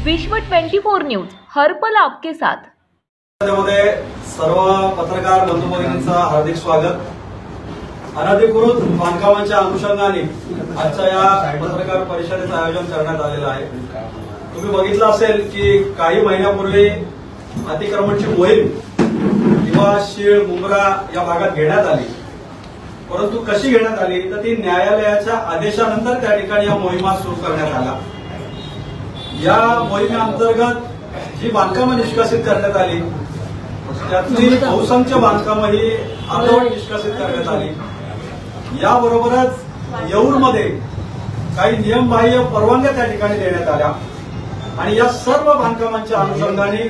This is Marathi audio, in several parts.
विश्व 24 न्यूज हर पल आपके साथ। सर्व पत्रकार बंधू भगिनींचं हार्दिक स्वागत। अनधिकृत बांधकामांच्या अनुषंगाने आजच्या या पत्रकार परिषदेचं आयोजन करण्यात आलेलं आहे। तुम्ही बघितलं असेल की काही महिन्यापूर्वी अतिक्रमणाची मोहीम किंवा शीळ मुंब्रा या भागात घेण्यात आली, परंतु कशी घेण्यात आली तर ती न्यायालयाच्या आदेशानंतर त्या ठिकाणी या मोहिमा सुरू करण्यात आल्या। या मोहिमेअंतर्गत जी बांधकामं निष्कासित करण्यात आली त्यातली बहुसंख्य बांधकामं ही अर्धवट निष्कासित करण्यात आली। याबरोबरच येऊरमध्ये काही नियमबाह्य परवानग्या त्या ठिकाणी देण्यात आल्या आणि या सर्व बांधकामांच्या अनुषंगाने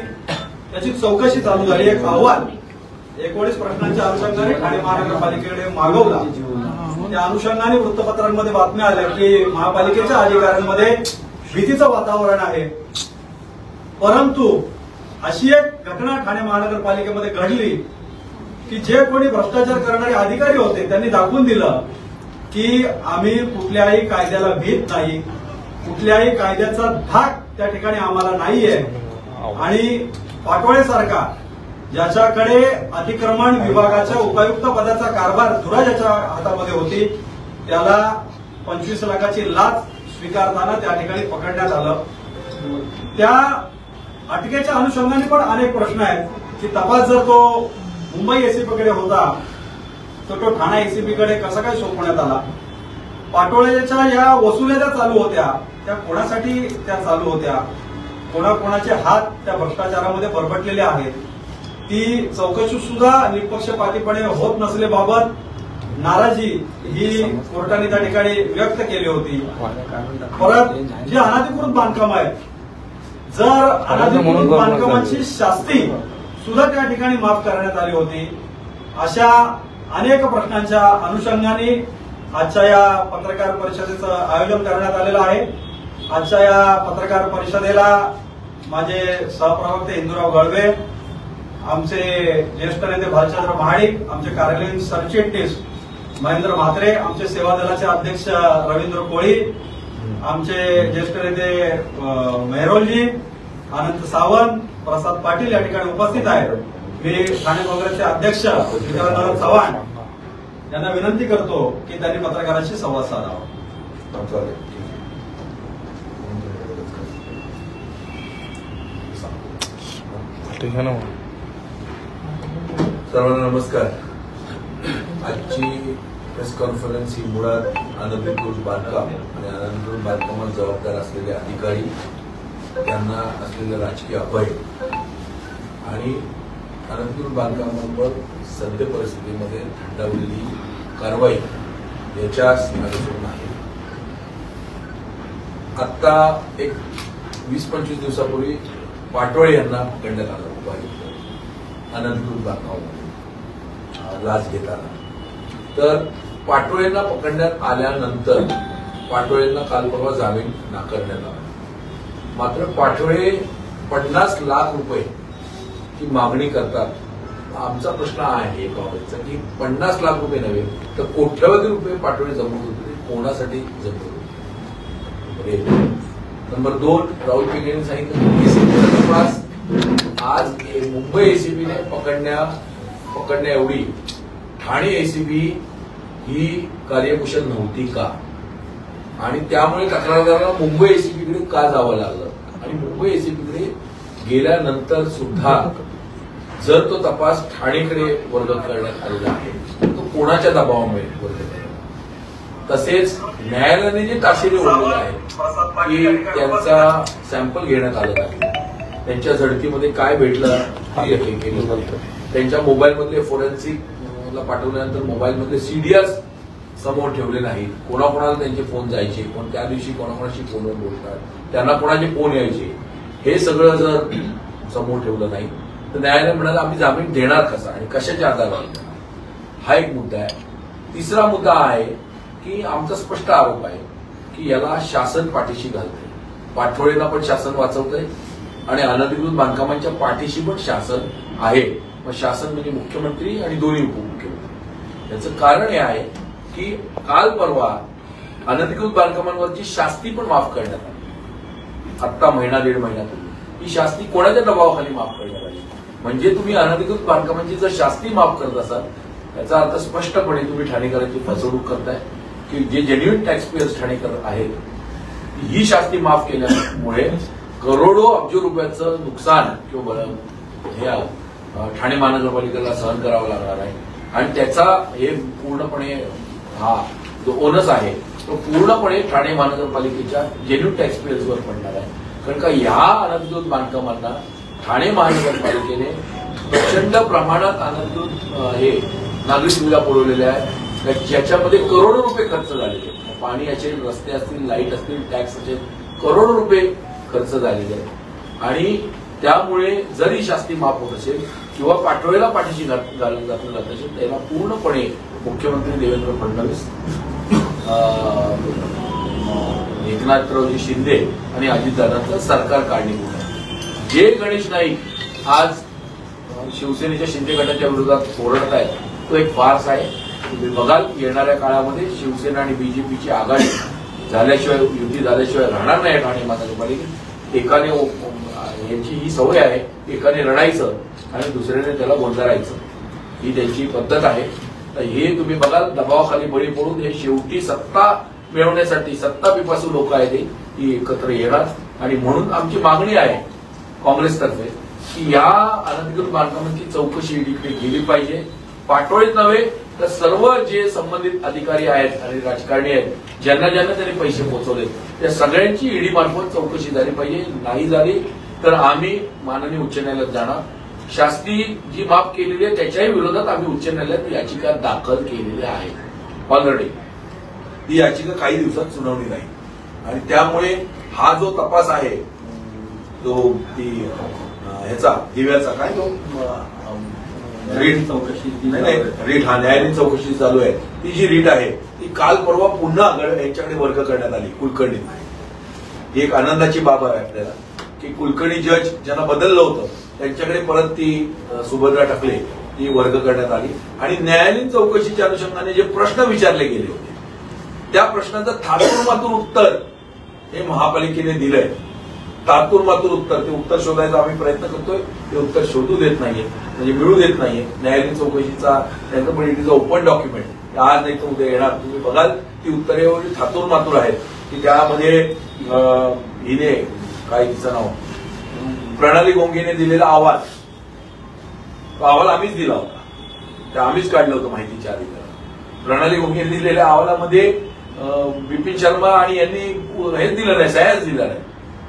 त्याची चौकशी चालू झाली। एक अहवाल 19 प्रश्नांच्या अनुषंगाने ठाणे महानगरपालिकेकडे मागवला। त्या अनुषंगाने वृत्तपत्रांमध्ये बातम्या आल्या की महापालिकेच्या अधिकाऱ्यांमध्ये भीतीचं वातावरण आहे, परंतु अशी एक घटना ठाणे महानगरपालिकेमध्ये घडली की जे कोणी भ्रष्टाचार करणारे अधिकारी होते त्यांनी दाखवून दिलं की आम्ही कुठल्याही कायद्याला भीत नाही, कुठल्याही कायद्याचा धाक त्या ठिकाणी आम्हाला नाहीये। आणि पाटोळेसारखा ज्याच्याकडे अतिक्रमण विभागाच्या उपायुक्त पदाचा कारभार धुरा ज्याच्या हातामध्ये होती त्याला 25 लाखाची लाच स्वीकारताना त्या ठिकाणी पकडण्यात आलं। त्या अटकेच्या अनुषंगाने पण अनेक प्रश्न आहेत की तपास जर तो मुंबई एसीपीकडे होता तर तो ठाणे एसीपीकडे कसा काय सोपवण्यात आला? पाटोळेच्या या वसुल्या ज्या चालू होत्या त्या कोणासाठी त्या चालू होत्या, कोणाकोणाचे हात त्या भ्रष्टाचारामध्ये बरबटलेले आहेत, ती चौकशी सुद्धा निष्पक्षपातीपणे होत नसल्याबाबत नाराजी ही कोर्टाने त्या ठिकाणी व्यक्त केली होती। परत जी अनधिकृत बांधकाम आहेत, जर अनधिकृत बांधकामांची शास्ती सुद्धा त्या ठिकाणी माफ करण्यात आली होती। अशा अनेक प्रश्नांच्या अनुषंगाने आजच्या या पत्रकार परिषदेचं आयोजन करण्यात आलेलं आहे। आजच्या या पत्रकार परिषदेला माझे सहप्रवक्ते इंदुराव गळवे, आमचे ज्येष्ठ नेते भालचंद्र महाडिक, आमचे कार्यालयीन सरचिटणीस महेंद्र म्हात्रे, आमचे सेवा दलाचे अध्यक्ष रवींद्र कोळी, आमचे ज्येष्ठ नेते मेहरोलजी, अनंत सावंत, प्रसाद पाटील या ठिकाणी उपस्थित आहेत। मी ठाणे काँग्रेसचे अध्यक्ष विक्रमदादा चव्हाण यांना विनंती करतो की त्यांनी पत्रकारांशी संवाद साधावा। सर्वांना नमस्कार। आजची प्रेस कॉन्फरन्स ही मुळात अनधिकृत बांधकाम आणि अनधिकृत बांधकामात जबाबदार असलेले अधिकारी यांना असलेलं राजकीय अभय आणि अनधिकृत बांधकामांवर सद्य परिस्थितीमध्ये थंडावलेली कारवाई याच्या अनुसरून आहे। आता एक 20-25 दिवसापूर्वी पाटोळे यांना पकडण्यात आलं उपायुक्त अनधिकृत बांधकामामध्ये लाच घेताना। तर पाटोळेंना पकडण्यात आल्यानंतर पाटोळेंना काल परवा जामीन नाकारण्यात आला। मात्र पाटोळे 50 लाख रुपये ची मागणी करतात। आमचा प्रश्न आहे काँग्रेसचा की 50 लाख रुपये नव्हे तर कोट्यवधी रुपये पाटोळे जमवत होते, कोणासाठी जमवत होते? नंबर 2, राहुल पेगेने सांगितलं एसीपीचा तपास आज मुंबई एसीपीने पकडण्या एवढी ठाणे एसीपी ही कार्यकुशल नव्हती का? आणि त्यामुळे तक्रारदाराला मुंबई एसीपीकडे का जावं लागलं? आणि मुंबई एसीपीकडे गेल्यानंतर सुद्धा जर तो तपास ठाणेकडे वर्ग करण्यात आलेला आहे तो कोणाच्या दबावामुळे वर्ग करण्यात? तसेच न्यायालयाने जे तासिरे ओढलेले आहे की त्यांचा सॅम्पल घेण्यात आलं नाही, त्यांच्या झडतीमध्ये काय भेटलं हे केलं नव्हतं, त्यांच्या मोबाईलमधले फोरेन्सिकला पाठवल्यानंतर मोबाईलमधले सीडीआर समोर ठेवले नाहीत, कोणाकोणाला त्यांचे फोन जायचे, कोण त्या दिवशी कोणाकोणाशी फोनवर बोलतात, त्यांना कोणाचे फोन यायचे, हे सगळं जर समोर ठेवलं नाही तर न्यायालय म्हणाला आम्ही जामीन देणार कसा आणि कशाच्या आधारावर? हा एक मुद्दा आहे। तिसरा मुद्दा आहे की आमचा स्पष्ट आरोप आहे की याला शासन पाठीशी घालतंय, पाटोळेंना पण शासन वाचवतंय आणि अनधिकृत बांधकामांच्या पाठीशी पण शासन आहे। मग शासन म्हणजे मुख्यमंत्री आणि दोन्ही उपमुख्यमंत्री। याचं कारण हे आहे की काल परवा अनधिकृत बांधकामांवरची शास्ती पण माफ करण्यात आली। आत्ता महिना दीड महिन्यापूर्वी, ही शास्ती कोणाच्या दबावाखाली माफ करण्यात आली? म्हणजे तुम्ही अनधिकृत बांधकामांची जर शास्ती माफ करत असाल याचा अर्थ स्पष्टपणे तुम्ही ठाणेकरांची फसवणूक करताय की जे जेन्युइन टॅक्सपेयर्स ठाणेकर आहेत ही शास्ती माफ केल्यामुळे करोडो अब्ज रुपयाचं नुकसान किंवा ठाणे महानगरपालिकेला सहन करावं लागणार आहे आणि त्याचा हे पूर्णपणे हा जो ओनस आहे तो पूर्णपणे ठाणे महानगरपालिकेच्या जेन्युइन टॅक्सपेयर्सवर पडणार आहे. कारण का या अनधिकृत बांधकामांना ठाणे महानगरपालिकेने प्रचंड प्रमाणात अनधिकृत हे नागरी सुविधा पुरवलेल्या आहेत ज्याच्यामध्ये करोडो रुपये खर्च झालेले आहेत. पाणी असेल, रस्ते असतील, लाईट असतील, टॅक्स असेल, करोडो रुपये खर्च झालेले आहेत आणि त्यामुळे जरी शास्ती माफ होत असेल किंवा पाठोळ्याला पाठीशी घालून जात असेल त्याला पूर्णपणे मुख्यमंत्री देवेंद्र फडणवीस, एकनाथरावजी शिंदे आणि अजितदादांचं सरकार कारणीभूत आहे. जे गणेश नाईक आज शिवसेनेच्या शिंदे गटाच्या विरोधात ओरडत आहेत तो एक फार्स आहे. तुम्ही बघाल येणाऱ्या काळामध्ये शिवसेना आणि बीजेपीची आघाडी झाल्याशिवाय, युती झाल्याशिवाय राहणार नाही ठाणे महानगरपालिकेत. एकाने यांची ही सवय आहे, एकाने रडायचं आणि दुसऱ्याने त्याला गोंधळायचं, ही त्यांची पद्धत आहे. तर हे तुम्ही बघाल दबावाखाली बळी पडून हे शेवटी सत्ता मिळवण्यासाठी सत्ता पिपासू लोक आहेत ही एकत्र येणार. आणि म्हणून आमची मागणी आहे काँग्रेसतर्फे की या अनधिकृत बांधकामांची चौकशी ईडीकडे गेली पाहिजे. पाटोळीत नव्हे तर सर्व जे संबंधित अधिकारी आहेत आणि राजकारणी आहेत ज्यांना ज्यांना त्यांनी पैसे पोहोचवले त्या सगळ्यांची ईडी मार्फत चौकशी झाली पाहिजे. नाही झाली तर आम्ही माननीय उच्च न्यायालयात जाणार. शास्ती जी माफ केलेली आहे त्याच्याही विरोधात आम्ही उच्च न्यायालयात याचिका दाखल केलेल्या आहे ऑलरेडी. ही याचिका काही दिवसात सुनावणी नाही आणि त्यामुळे हा जो तपास आहे तो ती ह्याचा दिव्याचा काय तो रीट चौकशी रीट हा न्यायालयीन चौकशी चालू आहे. ती जी रीट आहे ती काल परवा पुन्हा यांच्याकडे वर्ग करण्यात आली कुलकर्णी. ही एक आनंदाची बाब आहे आपल्याला की कुलकर्णी जज ज्यांना बदललं होतं त्यांच्याकडे परत ती सुभद्रा टाकले ती वर्ग करण्यात आली आणि न्यायालयीन चौकशीच्या अनुषंगाने जे प्रश्न विचारले गेले होते त्या प्रश्नाचं थातुरमातुर उत्तर हे महापालिकेने दिलंय. तात्पुरमातूर उत्तर, ते उत्तर शोधायचा आम्ही प्रयत्न करतोय, ते उत्तर शोधू देत नाहीये, म्हणजे मिळू देत नाहीये. न्यायालयीन चौकशीचा त्यांचं पण it is a open document, आज नाही तर उद्या येणार. तुम्ही बघाल ती उत्तरे एवढी थातुरमातुर आहेत की त्यामध्ये हिने काय तिचं नाव प्रणाली गोंगेने दिलेला अहवाल, तो अहवाल आम्हीच दिला होता, ते आम्हीच काढलं होतं माहितीच्या अधिकारात. प्रणाली गोंगेने दिलेल्या अहवालामध्ये बिपिन शर्मा आणि यांनी हेच दिलं नाही, सह्याच दिला नाही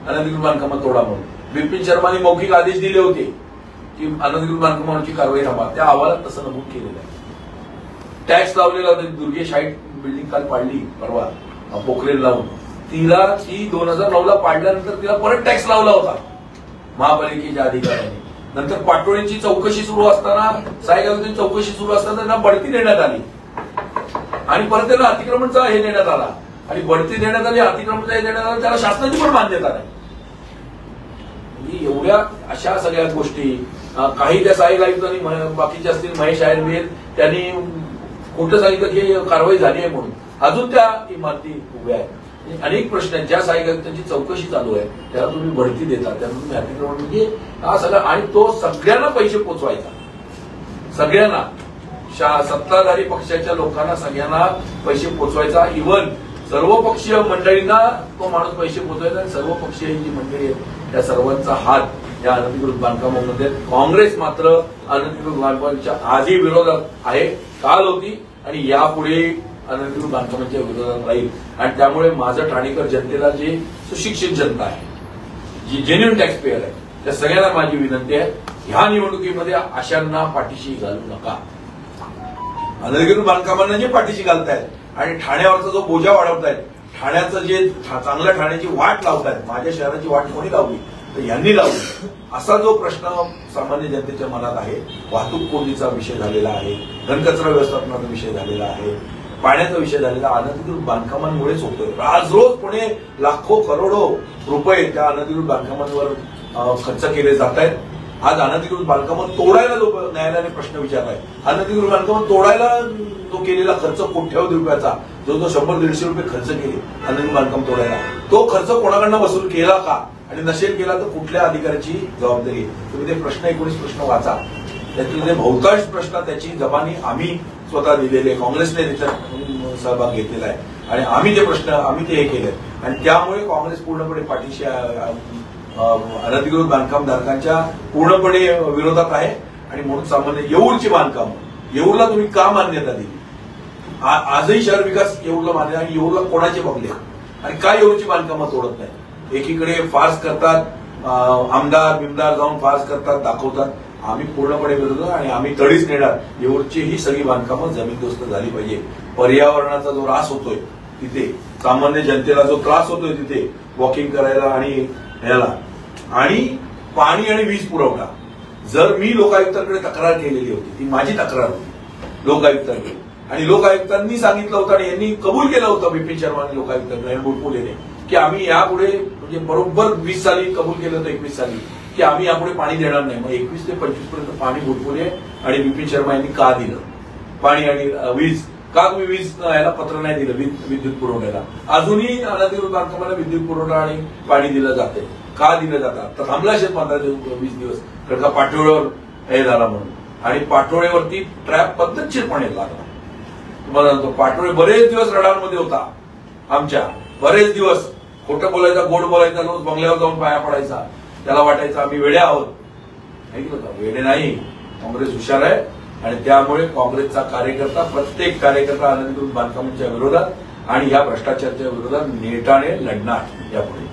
अनधिकृत बांधकामात तोडा म्हणून. बिपिन शर्माने मौखिक आदेश दिले होते की अनधिकृत बांधकामांची कारवाई थांबा, त्या अहवालात तसं नमूद केलेलं आहे. टॅक्स लावलेला होता, दुर्गेश हाईट बिल्डिंग काल पाडली परवा पोखरेल लावून, तिला ती 2009ला पाडल्यानंतर तिला परत टॅक्स लावला होता महापालिकेच्या अधिकाऱ्यांनी. नंतर पाटोळीची चौकशी सुरू असताना, सायगावची चौकशी सुरू असताना त्यांना बढती देण्यात आली आणि परत त्यांना अतिक्रमणचा हे देण्यात आला आणि बढती देण्यात आली, अतिक्रमणचा हे देण्यात आला, त्याला शासनाची पण मान्यता नाही. एवढ्या अशा सगळ्या गोष्टी, काही त्या साहेब आयुक्तांनी बाकीचे असतील महेश आयरवीर त्यांनी खोटं सांगितलं की कारवाई झाली आहे म्हणून, अजून त्या इमारती उभ्या आहेत. अनेक प्रश्न आहेत, ज्या सहाय्यक आयुक्तांची चौकशी चालू आहे त्याला तुम्ही बढती देता, त्याला तुम्ही अतिक्रमण, म्हणजे हा सगळा, आणि तो सगळ्यांना पैसे पोचवायचा, सगळ्यांना सत्ताधारी पक्षाच्या लोकांना सगळ्यांना पैसे पोचवायचा. इव्हन सर्वपक्षीय मंडळींना तो माणूस पैसे पोचवायचा आणि सर्वपक्षीय जी मंडळी आहेत त्या सर्वांचा हात या अनधिकृत बांधकामामध्ये. काँग्रेस मात्र अनधिकृत बांधकामांच्या आधी विरोधात आहे, काल होती आणि यापुढे अनधिकृत बांधकामांच्या विरोधात राहील. आणि त्यामुळे माझं ठाणेकर जनतेला, जे सुशिक्षित जनता आहे, जी जेन्युइन टॅक्स पेयर आहे, त्या सगळ्यांना माझी विनंती आहे, ह्या निवडणुकीमध्ये अशांना पाठीशी घालू नका. अनधिकृत बांधकामांना जे पाठीशी घालतायत आणि ठाण्यावरचा जो बोजा वाढवतायत, ठाण्याचं जे चांगल्या ठाण्याची वाट लावतायत, माझ्या शहराची वाट कोणी लावली तर यांनी लावली, असा जो प्रश्न सामान्य जनतेच्या मनात आहे. वाहतूक कोंडीचा विषय झालेला आहे, घनकचरा व्यवस्थापनाचा विषय झालेला आहे, पाण्याचा विषय झालेला अनधिकृत बांधकामांमुळेच होतोय. आज रोज पुणे लाखो करोडो रुपये त्या अनधिकृत बांधकामांवर खर्च केले जात आहेत. आज अनधिकृत बांधकामं तोडायला जो न्यायालयाने प्रश्न विचारलाय, अनधिकृत बांधकामं तोडायला तो केलेला खर्च कोट्यवधी रुपयाचा, जो 100-150 रुपये खर्च केले अनधिकृत बांधकाम तोडायला, तो खर्च कोणाकडनं वसूल केला का आणि नसेल केला तर कुठल्या अधिकाऱ्याची जबाबदारी आहे. तुम्ही ते प्रश्न 19 प्रश्न वाचा. त्यातील जे बहुतांश प्रश्न त्याची जबानी आम्ही स्वतः दिलेले, काँग्रेसने त्याच्यात सहभाग घेतलेला आहे आणि आम्ही ते हे केले आणि त्यामुळे काँग्रेस पूर्णपणे पाठीशी अनधिकृत बांधकामधारकांच्या पूर्णपणे विरोधात आहे. आणि म्हणून सामान्य येऊरची बांधकाम, येऊरला तुम्ही का मान्यता दिली? आजही शहर विकास येऊरला मान्य आणि येऊरला कोणाचे बंगले आणि का येऊरची बांधकामं तोडत नाही? एकीकडे फार्स करतात, आमदार बिमदार जाऊन फार्स करतात, दाखवतात. आम्ही पूर्णपणे विरोध आणि आम्ही तडीच नेणार. येऊरची ही सगळी बांधकामं जमीनदोस्त झाली पाहिजे. पर्यावरणाचा जो ऱ्हास होतोय तिथे, सामान्य जनतेला जो त्रास होतोय तिथे वॉकिंग करायला आणि ह्याला, आणि पाणी आणि वीज पुरवठा, जर मी लोकायुक्तांकडे तक्रार केलेली होती, ती माझी तक्रार होती लोकायुक्तांकडे, आणि लोकायुक्तांनी सांगितलं होतं आणि यांनी कबूल केलं होतं बिपिन शर्मा आणि लोकायुक्तांकडे बुडपुलेने की आम्ही यापुढे, म्हणजे बरोबर 20 साली कबूल केलं होतं, 21 साली, की आम्ही यापुढे पाणी देणार नाही. मग 21 ते 25 पर्यंत पाणी बुडपुले आणि बिपिन शर्मा यांनी का दिलं पाणी आणि वीज? का तुम्ही वीज याला पत्र नाही दिलं विद्युत पुरवठ्याला? अजूनही अनधिकृत बांधकामाला विद्युत पुरवठा आणि पाणी दिलं जाते. का दिलं जातं? तर थांबला असेल 15-20 दिवस, कारण का पाटोळ्यावर हे झाला म्हणून. आणि पाटोळ्यावरती ट्रॅप पद्धतशीरपणे लागला. तुम्हाला सांगतो, पाटोळे बरेच दिवस रडारमध्ये होता आमच्या, बरेच दिवस खोटं बोलायचा, गोड बोलायचा, रोज बंगल्यावर जाऊन पाया पडायचा. त्याला वाटायचं आम्ही वेडे आहोत. ऐकलं का? वेडे नाही, काँग्रेस हुशार आहे आणि त्यामुळे काँग्रेसचा कार्यकर्ता, प्रत्येक कार्यकर्ता अनधिकृत बांधकामांच्या विरोधात आणि या भ्रष्टाचाराच्या विरोधात नेटाने लढणार यापुढे.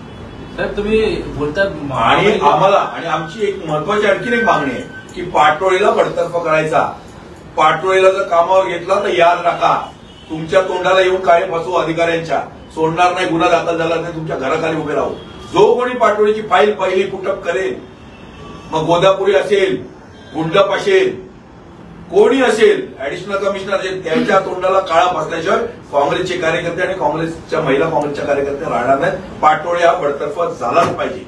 साहेब तुम्ही बोलता आणि आम्हाला, आणि आमची एक महत्वाची आणखीन एक मागणी आहे की पाटोळीला बडतर्फ करायचा. पाटोळीला जर कामावर घेतला तर याद राखा, तुमच्या तोंडाला येऊन काय फसवू अधिकाऱ्यांच्या, सोडणार नाही. गुन्हा दाखल झाला तर तुमच्या घराखाली उभे राहू. जो कोणी पाटोळीची फाईल पहिली पुटअप करेल, मग गोदापुरी असेल, गुंडप असेल, कोणी असेल, ऍडिशनल कमिशनर असेल, त्यांच्या तोंडाला काळा फसल्याशिवाय काँग्रेसचे कार्यकर्ते आणि काँग्रेसच्या महिला काँग्रेसच्या कार्यकर्ते राहणार नाहीत. पाटोळे हा बडतर्फ झालाच पाहिजे.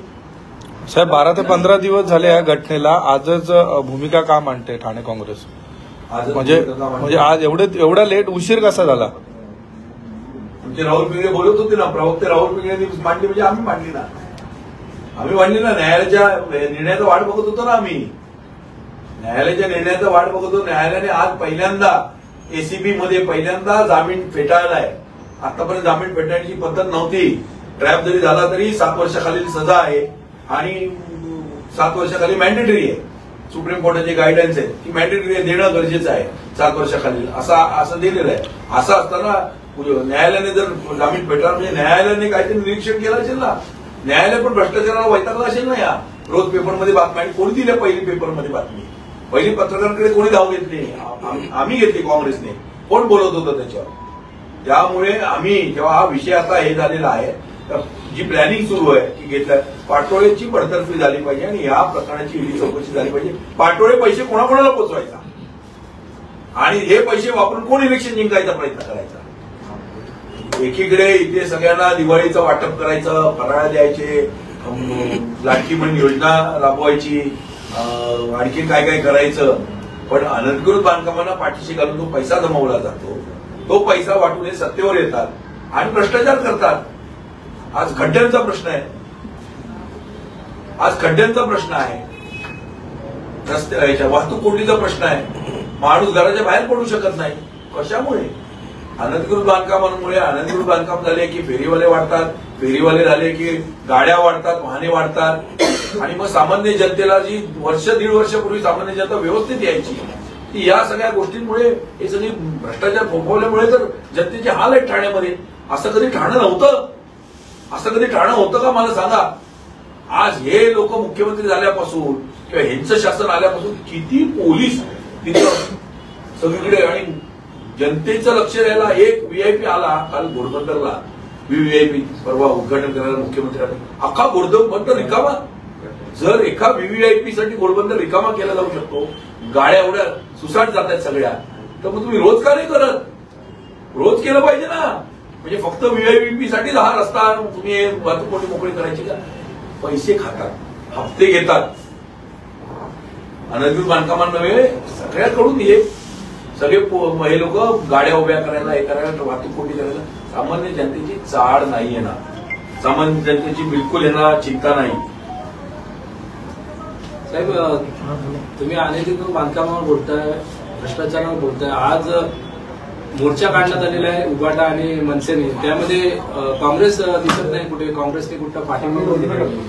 साहेब 12 ते 15 दिवस झाले या घटनेला, आजच भूमिका का मांडते ठाणे काँग्रेस? म्हणजे आज एवढा लेट उशीर कसा झाला? तुमचे राहुल पिंगळे बोलत होते ना, प्रवक्ते राहुल पिंगळेंनी मांडली म्हणजे आम्ही मांडली ना. न्यायालयाच्या निर्णयाचा वाट बघत होतो ना आम्ही. न्यायालयाच्या निर्णयाचा वाट बघत होतो. न्यायालयाने आज पहिल्यांदा एसीबी मध्ये पहिल्यांदा जामीन फेटाळलाय. आतापर्यंत जामीन फेटाळण्याची पद्धत नव्हती. ट्रॅप जरी झाला तरी 7 वर्षाखालील सजा आहे आणि 7 वर्षाखाली मॅन्डेटरी आहे. सुप्रीम कोर्टाचे गाईडलाईन्स आहे की मॅन्डेटरी देणं गरजेचं आहे 7 वर्षाखालील, असं दिलेलं आहे. असं असताना न्यायालयाने जर जामीन फेटाळला म्हणजे न्यायालयाने काहीतरी निरीक्षण केलं असेल ना. न्यायालय पण भ्रष्टाचाराला वैतागला असेल ना. या रोज पेपरमध्ये बातम्या, आणि कोणी दिल्या पहिली पेपरमध्ये बातमी? पहिली पत्रकारांकडे कोणी धाव घेतली? आम्ही घेतली, काँग्रेसने. कोण बोलत होतं त्याच्यावर? त्यामुळे आम्ही जेव्हा हा विषय आता हे झालेला आहे, तर जी प्लॅनिंग सुरू आहे की घेतल्या पाटोळेची बडतर्फी झाली पाहिजे आणि या प्रकरणाची ईडी चौकशी झाली पाहिजे. पाटोळे पैसे कोणाकोणाला पोचवायचा आणि हे पैसे वापरून कोण इलेक्शन जिंकायचा प्रयत्न करायचा? एकीकडे इथे सगळ्यांना दिवाळीचं वाटप करायचं, फराळ द्यायचे, लाडकी बहीण योजना राबवायची, आणखी काय काय करायचं. पण अनधिकृत बांधकामांना पाठीशी घालून जो पैसा जमवला जातो, तो पैसा वाटून हे सत्तेवर येतात आणि भ्रष्टाचार करतात. आज खड्ड्यांचा प्रश्न आहे, रस्त्याच्या वाहतूक कोंडीचा प्रश्न आहे. माणूस घराच्या बाहेर पडू शकत नाही. कशामुळे? अनधिकृत बांधकामांमुळे. अनधिकृत बांधकाम झाले की फेरीवाले वाढतात, फेरीवाले झाले की गाड्या वाढतात, वाहने वाढतात, आणि मग सामान्य जनतेला जी 1-1.5 वर्षापूर्वी सामान्य जनता व्यवस्थित यायची, ती या सगळ्या गोष्टींमुळे, हे सगळी भ्रष्टाचार फोफवल्यामुळे तर जनतेचे हाल आहेत ठाण्यामध्ये. असं कधी ठाणं नव्हतं. असं कधी ठाणं होतं का मला सांगा? आज हे लोक मुख्यमंत्री झाल्यापासून किंवा ह्यांचं शासन आल्यापासून किती पोलीस तिथं सगळीकडे, आणि जनतेचं लक्ष द्यायला एक व्हीआयपी आला काल घोडबंदरला. व्हीव्हीआयपी परवा उद्घाटन करायला मुख्यमंत्र्यांनी अख्खा घोडबंदर रिकामा. जर एका व्हीव्हीआयपी साठी घोडबंदर रिकामा केला जाऊ शकतो, गाड्या एवढ्या सुसाट जात आहेत सगळ्या, तर मग तुम्ही रोज का नाही करत? रोज केलं पाहिजे ना. म्हणजे फक्त व्हीआयपी साठीच हा रस्ता तुम्ही वाहतूक मोकळी करायची का? पैसे खातात, हप्ते घेतात. अनधिकृत बांधकामांनव्हे सगळ्याकडून हे सगळे हे लोक गाड्या उभ्या करायला, हे करायला, वाहतूक कोंडी करायला. सामान्य जनतेची चाड नाहीये ना. सामान्य जनतेची बिलकुल यांना चिंता नाही. साहेब, तुम्ही अनधिकृत बांधकामावर बोलताय, भ्रष्टाचारावर बोलताय. आज मोर्चा काढण्यात आलेला आहे उबाटा आणि मनसेने, त्यामध्ये काँग्रेस दिसत नाही कुठे. काँग्रेसने कुठला पाठिंबा दिला नाही.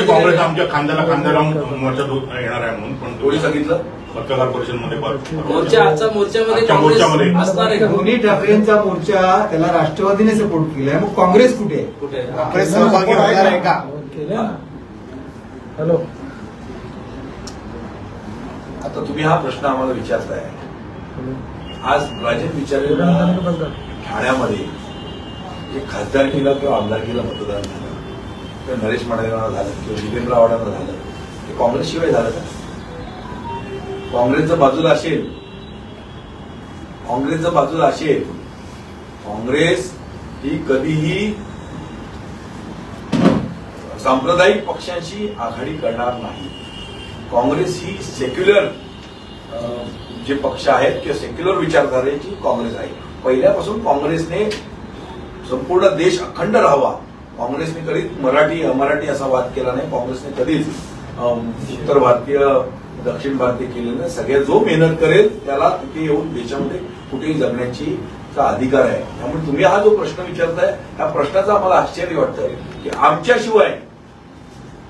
काँग्रेस आमच्या खांद्याला लावून मोर्चा येणार आहे म्हणून, पण कोणी सांगितलं? पत्रकार परिषदेमध्ये मोर्चा आजचा मोर्चामध्ये काँग्रेस असणार आहे का? दोन्ही ठाकरेंचा मोर्चा त्याला राष्ट्रवादीने सपोर्ट केलाय, मग काँग्रेस कुठे आहे? कुठे काँग्रेस सहभागी होणार आहे का? हॅलो, आता तुम्ही हा प्रश्न आम्हाला विचारताय. आज राजन विचारे ठाण्यामध्ये एक खासदारकीला किंवा आमदारकीला मतदान झालं, किंवा नरेश माडेगावला झालं, किंवा जितेंद्र आव्हाडांना झालं, ते काँग्रेसशिवाय झालं का? काँग्रेसचं बाजूला असेल, काँग्रेस ही कधीही सांप्रदायिक पक्षांशी आघाडी करणार नाही. काँग्रेस ही सेक्युलर जे पक्ष आहेत किंवा सेक्युलर विचारधारेची काँग्रेस आहे. पहिल्यापासून काँग्रेसने संपूर्ण देश अखंड राहावा, काँग्रेसने कधीच मराठी अमराठी असा वाद केला नाही. काँग्रेसने कधीच उत्तर भारतीय दक्षिण भारतीय केलेलं नाही. सगळ्या जो मेहनत करेल त्याला तिथे येऊन देशामध्ये कुठेही जगण्याची अधिकार आहे. त्यामुळे तुम्ही हा जो प्रश्न विचारताय, त्या प्रश्नाचं आम्हाला आश्चर्य वाटतं की आमच्याशिवाय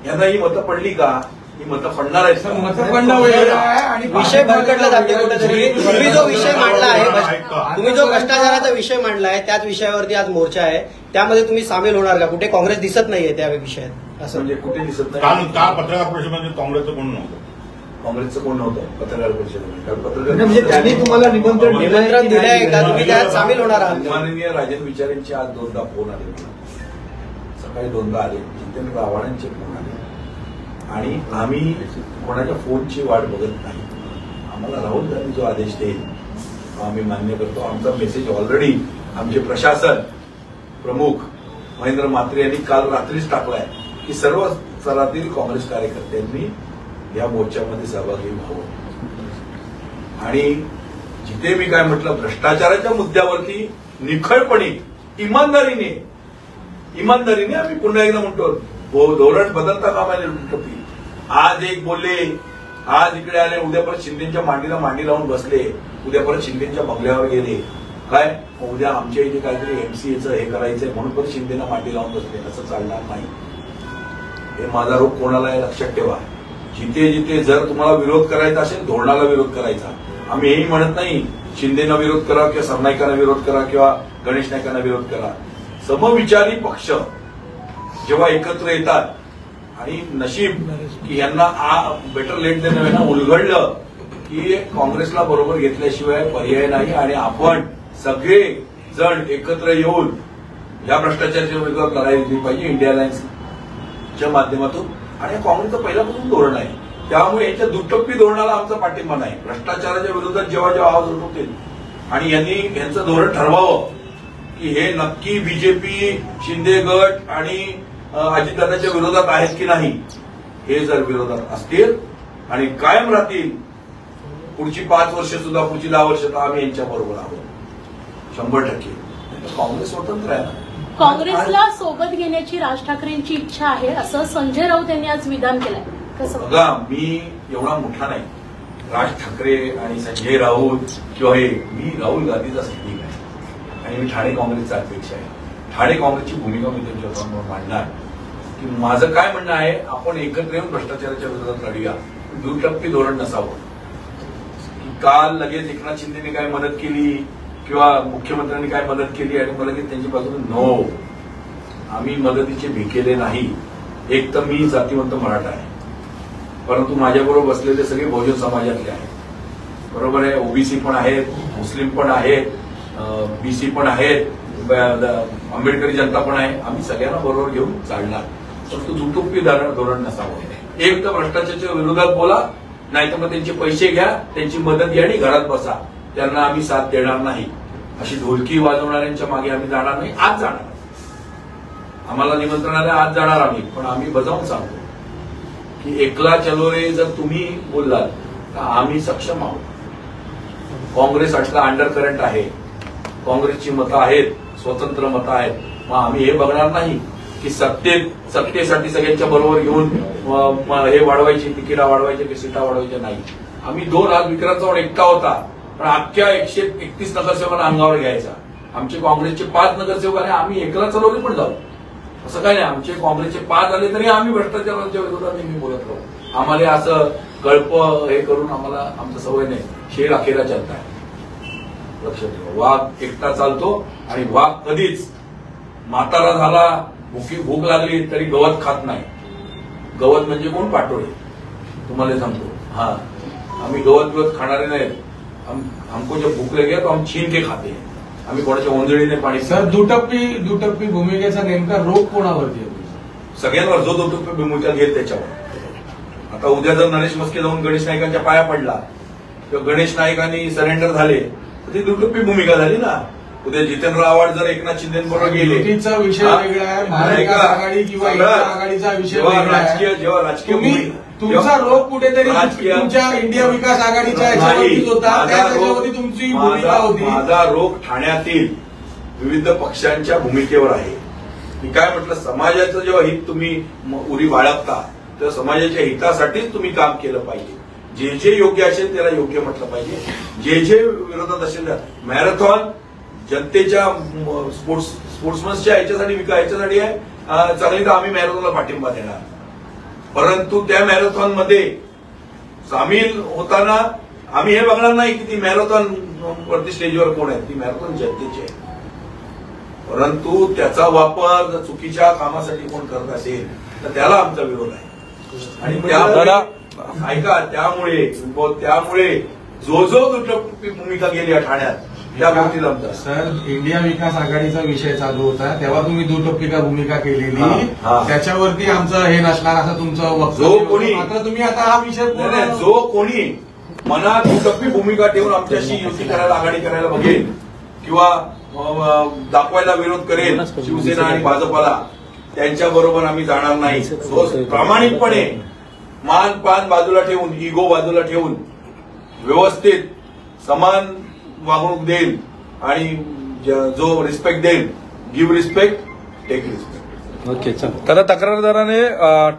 यांना ही मतं पडली का? ही मतं पडणार आहेत. विषय भरकटला जाते कुठेतरी. तुम्ही जो विषय मांडला आहे, तुम्ही जो भ्रष्टाचाराचा विषय मांडला आहे, त्याच विषयावरती आज मोर्चा आहे, त्यामध्ये तुम्ही सामील होणार का? कुठे काँग्रेस दिसत नाहीये त्या विषयात असं? म्हणजे कुठे दिसत नाही. काल पत्रकार परिषदेमध्ये काँग्रेसचं कोण नव्हतं. काँग्रेसचं कोण नव्हतं पत्रकार परिषदेमध्ये. काल पत्रकार म्हणजे त्यांनी तुम्हाला निमंत्रण दिलंय का? तुम्ही त्यात सामील होणार आहात? माननीय राजन विचारेंचे आज 2दा फोन आले मला. सकाळी 2दा आले, जितेंद्र आव्हाडांचे फोन आले. आणि आम्ही कोणाच्या फोनची वाट बघत नाही. आम्हाला राहुल गांधी जो आदेश देईल तो आम्ही मान्य करतो. आमचा मेसेज ऑलरेडी आमचे प्रशासन प्रमुख महेंद्र म्हात्रे यांनी काल रात्रीच टाकलाय की सर्व स्तरातील काँग्रेस कार्यकर्त्यांनी या मोर्चामध्ये सहभागी व्हावं. आणि जिथे मी काय म्हटलं, भ्रष्टाचाराच्या मुद्द्यावरती निखळपणे इमानदारीने आम्ही पुन्हा एकदा म्हणतो धोरण बदलता कामा नये. आज एक बोलले, आज इकडे आले, उद्या परत शिंदेच्या मांडीला मांडी लावून बसले, उद्या परत शिंदेच्या बंगल्यावर गेले. काय उद्या आमच्या इथे काहीतरी एमसीएचं हे करायचंय म्हणून परत शिंदेना मांडी लावून बसले. असं चालणार नाही. हे माझा रोग कोणाला आहे लक्षात ठेवा. जिथे जिथे जर तुम्हाला विरोध करायचा असेल, धोरणाला विरोध करायचा. आम्ही हेही म्हणत नाही शिंदेना विरोध करा किंवा सरनाईकांना विरोध करा किंवा गणेश नाईकांना विरोध करा. समविचारी पक्ष जेव्हा एकत्र येतात आणि नशीब की यांना बेटर लेट देन नेव्हर उलगडलं की काँग्रेसला बरोबर घेतल्याशिवाय पर्याय नाही. आणि आपण सगळे जण एकत्र येऊन या भ्रष्टाचाराच्या विरोधात लढाई दिली पाहिजे इंडिया अलायन्सच्या माध्यमातून. आणि काँग्रेसचं पहिल्यापासून धोरण आहे. त्यामुळे याच्या दुटप्पी धोरणाला आमचा पाठिंबा नाही. भ्रष्टाचाराच्या विरोधात जेव्हा जेव्हा आवाज उठवतील आणि यांचं धोरण ठरवावं की हे नक्की बीजेपी, शिंदे गट आणि अजितदादाच्या विरोधात आहेत की नाही. हे जर विरोधात असतील आणि कायम राहतील पुढची 5 वर्ष सुद्धा, पुढची 10 वर्ष, तर आम्ही यांच्या बरोबर आहोत 100%. काँग्रेस स्वतंत्र आहे ना. काँग्रेसला सोबत घेण्याची राज ठाकरेंची इच्छा आहे असं संजय राऊत यांनी आज विधान केलंय. कसं बघा, मी एवढा मोठा नाही. राज ठाकरे आणि संजय राऊत किंवा मी राहुल गांधीचा सैनिक आहे आणि मी ठाणे काँग्रेसचा अध्यक्ष आहे. ठाणे काँग्रेसची भूमिका मी त्यांच्यासमोर मांडणार की माझं काय म्हणणं आहे, आपण एकत्र येऊन भ्रष्टाचाराच्या विरोधात लढूया. दुटप्पी धोरण नसावं. काल लगेच एकनाथ शिंदेने काय मदत केली किंवा मुख्यमंत्र्यांनी काय मदत केली आणि मला लगेच त्यांची बाजूने नो, आम्ही मदतीचे भिकेले नाही. एक तर मी जातीवंत मराठा आहे, परंतु माझ्याबरोबर बसलेले सगळे बहुजन समाजातले आहेत. बरोबर आहे. ओबीसी पण आहेत, मुस्लिम पण आहेत, बीसी पण आहेत, आंबेडकरी जनता पण आहे. आम्ही सगळ्यांना बरोबर घेऊन चालणार. फक्त दुटप्पी धोरण नसावं. एक तर भ्रष्टाचाराच्या विरोधात बोला, नाही तर मग त्यांचे पैसे घ्या, त्यांची मदत घ्या आणि घरात बसा. त्यांना आम्ही साथ देणार नाही. अशी ढोलकी वाजवणाऱ्यांच्या मागे आम्ही जाणार नाही. आज जाणार, आम्हाला निमंत्रण आलं, आज जाणार आम्ही. पण आम्ही बजावून सांगतो की एकला चलो रे जर तुम्ही बोललात तर आम्ही सक्षम आहोत. काँग्रेस अटला अंडर करंट आहे, काँग्रेसची मतं आहेत, स्वतंत्र मतं आहेत. मग आम्ही हे बघणार नाही की सत्तेसाठी सगळ्यांच्या बरोबर घेऊन हे वाढवायची, तिकिटा वाढवायचे की सीटा वाढवायच्या नाही. आम्ही 2 आज विक्रांत चव्हाण एकटा होता, पण अख्ख्या 131 नगरसेवकांना अंगावर घ्यायचा. आमचे काँग्रेसचे 5 नगरसेवक आणि आम्ही एकला चालवले पण जाऊ, असं काय नाही. आमचे काँग्रेसचे 5 आले तरी आम्ही भ्रष्टाचाराच्या विरोधात नेहमी बोलत राहू. आम्हाला असं कळप हे करून आम्हाला आमचं सवय नाही. शेर अखेरा चालत आहे, लक्षात ठेवा. वाघ एकटा चालतो आणि वाघ कधीच म्हातारा झाला, भूक लागली तरी गवत खात नाही. गवत म्हणजे कोण? पाटोळे. तुम्हाला सांगतो, हा आम्ही गवत खाणारे नाहीत. हमको जब भूक लगे तो हम छीन के खाते हैं. आम्ही कोणाच्या ओंजळीने पाणी. सर, दुटप्पी भूमिकेचा नेमका रोग कोणावरती आहे? सगळ्यांवर जो दुटप्पी भूमिका घेत त्याच्यावर. आता उद्या जर नरेश मस्के जाऊन गणेश नाईकांच्या पाया पडला किंवा गणेश नाईकांनी सरेंडर झाले तर ती दुटप्पी भूमिका झाली ना. उद्या जितेंद्र आव्हाड जर एकनाथ शिंदेबरोबर गेले, युतीचा विषय वेगळा आहे, महाविकास आघाडी किंवा इंडिया आघाडीचा विषय वेगळा आहे. जेव्हा राजकीय तुमचा रोग कुठेतरी तुमच्या इंडिया विकास आघाडीच्या याच्यावरतीच होता, त्याच्यावरती तुमची भूमिका होती. माझा रोग ठाण्यातील विविध पक्षांच्या भूमिकेवर आहे. मी काय म्हटलं, समाजाचं जेव्हा हित तुम्ही उरी बाळगता तेव्हा समाजाच्या हितासाठीच तुम्ही काम केलं पाहिजे. जे योग्य असेल त्याला योग्य म्हटलं पाहिजे, जे विरोधात असेल. मॅरेथॉन जनतेच्या स्पोर्ट्समन्सच्या याच्यासाठी आहे चांगली, तर आम्ही मॅरेथॉनला पाठिंबा देणार. परंतु त्या मॅरेथॉनमध्ये सामील होताना आम्ही हे बघणार नाही की ती मॅरेथॉन वरती स्टेजवर कोण आहे. ती मॅरेथॉन जनतेची आहे. परंतु त्याचा वापर जर चुकीच्या कामासाठी कोण करत असेल तर त्याला आमचा विरोध आहे. आणि ऐका, त्यामुळे जो दुटप्पी भूमिका गेली ठाण्यात त्या गोष्टीला आमचा. सर, इंडिया विकास आघाडीचा विषय चालू होता तेव्हा तुम्ही दुटप्पीका भूमिका केलेली, त्याच्यावरती आमचं हे नसणार असं तुमचं वक्तव्य. मात्र तुम्ही आता हा विषय जो कोणी मनात दुटप्पी भूमिका ठेवून आमच्याशी युती करायला, आघाडी करायला बघेल किंवा दाखवायला विरोध करेल शिवसेना आणि भाजपाला, त्यांच्या बरोबर आम्ही जाणार नाही. प्रामाणिकपणे मान पान बाजूला ठेवून, इगो बाजूला ठेवून व्यवस्थित समान वागणूक देईल आणि जो रिस्पेक्ट देईल, give respect, take respect. Okay, त्याला तक्रारदाराने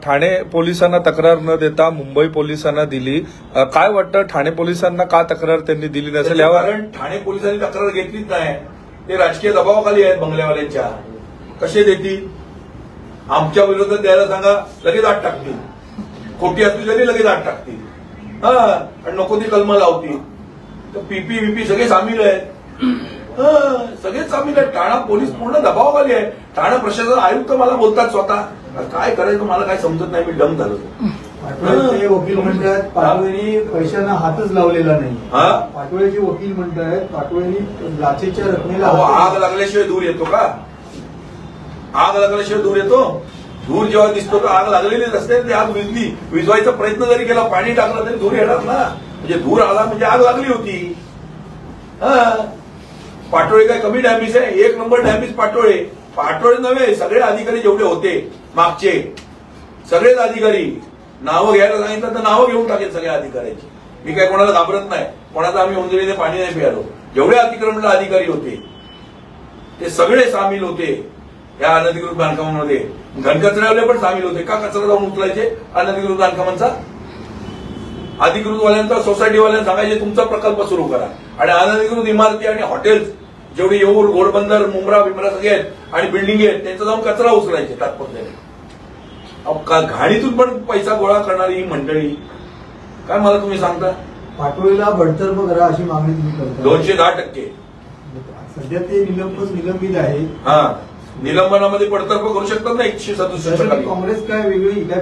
ठाणे पोलिसांना तक्रार न देता मुंबई पोलिसांना दिली. काय वाटतं, ठाणे पोलिसांना का तक्रार त्यांनी दिली नसेल यावर? कारण ठाणे पोलिसांनी तक्रार घेतलीच नाही. ते राजकीय दबावाखाली आहेत बंगल्यावाल्यांच्या. कसे देतील? आमच्या विरोधात द्यायला सांगा, लगेच आत टाकतील. खोटी असली तरी लगेच आत टाकतील. आणि नको ती कलम लावतील. तर पीपी सगळे सामील आहेत. सगळेच सामील आहेत. ठाणा पोलीस पूर्ण दबावाखाली आहे. ठाणा प्रशासन आयुक्त मला बोलतात स्वतः. काय करायचं मला काय समजत नाही. मी डम झालो. पाटोळेचे वकील म्हणतात पाटोळेंनी पैशांना हातच लावलेला नाही. पाटोळेचे वकील म्हणतात पाटोळेंनी लाचेच्या रकमेला आग लागल्याशिवाय दूर येतो का? आग लागल्याशिवाय दूर येतो? धूर जेव्हा दिसतो तर आग लागलेली नसते. ती आग विझवायचा प्रयत्न जरी केला, पाणी टाकलं तरी धूर येणार ना. म्हणजे धूर आला म्हणजे आग लागली होती. पाटोळे काय कमी डॅमेज आहे? 1 नंबर डॅमेज पाटोळे. पाटोळे नव्हे, सगळे अधिकारी जेवढे होते मागचे सगळेच अधिकारी. नावं घ्यायला सांगितलं तर नावं घेऊन टाकेल सगळ्या अधिकाऱ्यांची. मी काय कोणाला घाबरत नाही. कोणाचा आम्ही ओंजळीने पाणी नाही पियालो. जेवढे अतिक्रमणला अधिकारी होते ते सगळे सामील होते या अनधिकृत बांधकामांमध्ये. घनकचऱ्यावाले पण सामील होते. का कचरा जाऊन उचलायचे अनधिकृत बांधकामांचा? अधिकृतवाल्यांचा, सोसायटीवाल्यांना सांगायचे तुमचा प्रकल्प सुरू करा. आणि अनधिकृत इमारती आणि हॉटेल्स जेवढी येऊर, घोडबंदर, मुंब्रा बिमरा सगळे आहेत आणि बिल्डिंग आहेत त्यांचा जाऊन कचरा उचलायचे तात्पुरत्याने. घाणीतून पण पैसा गोळा करणारी ही मंडळी काय मला तुम्ही सांगता? पाटोळीला बडतर्फ करा अशी मागणी तुम्ही करता. 210%. सध्या ते निलंबित आहे. निलंबनामध्ये बडतर्फ करू शकतात ना 167. काँग्रेस काय वेगळी काय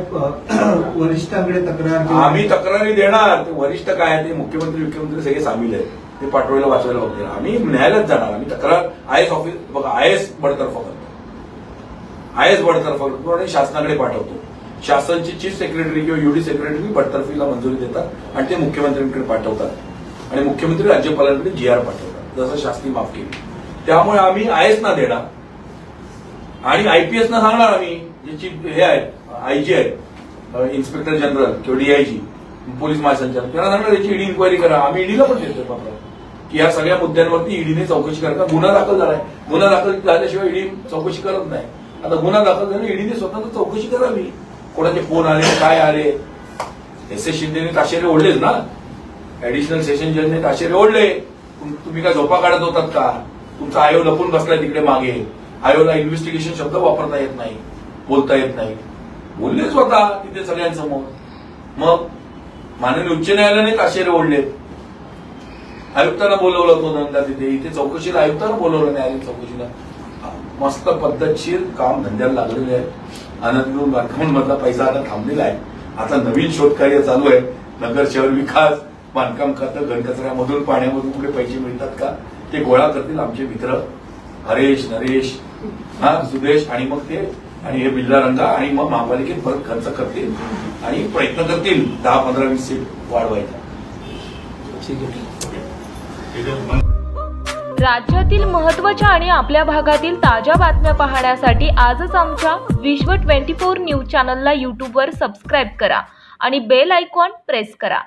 वरिष्ठांकडे तक्रार? आम्ही तक्रारी देणार. ते वरिष्ठ काय आहे ते मुख्यमंत्री सगळे सामील आहेत. ते पाटोळीला वाचवायला बघते. आम्ही न्यायालयात जाणार. आम्ही तक्रार आयएस ऑफिस बघा, आयएस बडतर्फ करतो. आयएस बडतर्फ करतो आणि शासनाकडे पाठवतो. शासनची चीफ सेक्रेटरी किंवा युडी सेक्रेटरी बडतर्फीला मंजुरी देतात आणि ते मुख्यमंत्र्यांकडे पाठवतात आणि मुख्यमंत्री राज्यपालांकडे जीआर पाठवतात जसं शासनी माफ केली. त्यामुळे आम्ही आयएस ना देणार आणि आयपीएस ना सांगणार. आम्ही जे चीफ हे आहेत, आयजी आहेत, इन्स्पेक्टर जनरल किंवा डीआयजी, पोलीस महासंचालक, त्यांना सांगणार याची ईडी इन्क्वायरी करा. आम्ही ईडीला पण देतोय. की या सगळ्या मुद्द्यांवरती ईडीने चौकशी करता गुन्हा दाखल झालाय, गुन्हा दाखल झाल्याशिवाय ईडी चौकशी करत नाही. आता गुन्हा दाखल झाला, ईडीने स्वतः चौकशी करावी. कोणाचे फोन आले, काय आले. एस एस शिंदेने ताशेरे ओढलेच ना, ऍडिशनल सेशन जजने ताशेरे ओढले. तुम्ही काय झोपा काढत होतात का? तुमचा आयोग लपून बसलाय तिकडे मागे. आयोगला इन्व्हेस्टिगेशन शब्द वापरता येत नाही, बोलता येत नाही. बोलले स्वतः तिथे सगळ्यांसमोर. मग माननीय उच्च न्यायालयाने ताशेरे ओढले. आयुक्तांना बोलवलं होतं नंतर तिथे. इथे चौकशीला आयुक्तांना बोलवलं न्यायालयीन चौकशीला. मस्त पद्धतशीर काम धंद्याला लागलेले आहे. अनधिकृत बांधकामांमधला पैसा आता थांबलेला आहे. आता नवीन शोधकार्य चालू आहे. नगर शहर विकास, बांधकाम खातं, घनकचऱ्यामधून पाण्यामधून कुठे पैसे मिळतात का ते गोळा करतील आमचे मित्र हरेश, नरेश, सुदेश आणि मग ते आणि हे बिल्ला रंगा आणि मग महापालिकेत परत खर्च करतील आणि प्रयत्न करतील 10, 15, 20 सीट वाढवायचा. राज्यातील महत्त्वाच्या आणि आपल्या भागातील ताज्या बातम्या पाहण्यासाठी आजच आमच्या विश्व 24 न्यूज चॅनलला यूट्यूबवर सबस्क्राईब करा आणि बेल आयकॉन प्रेस करा.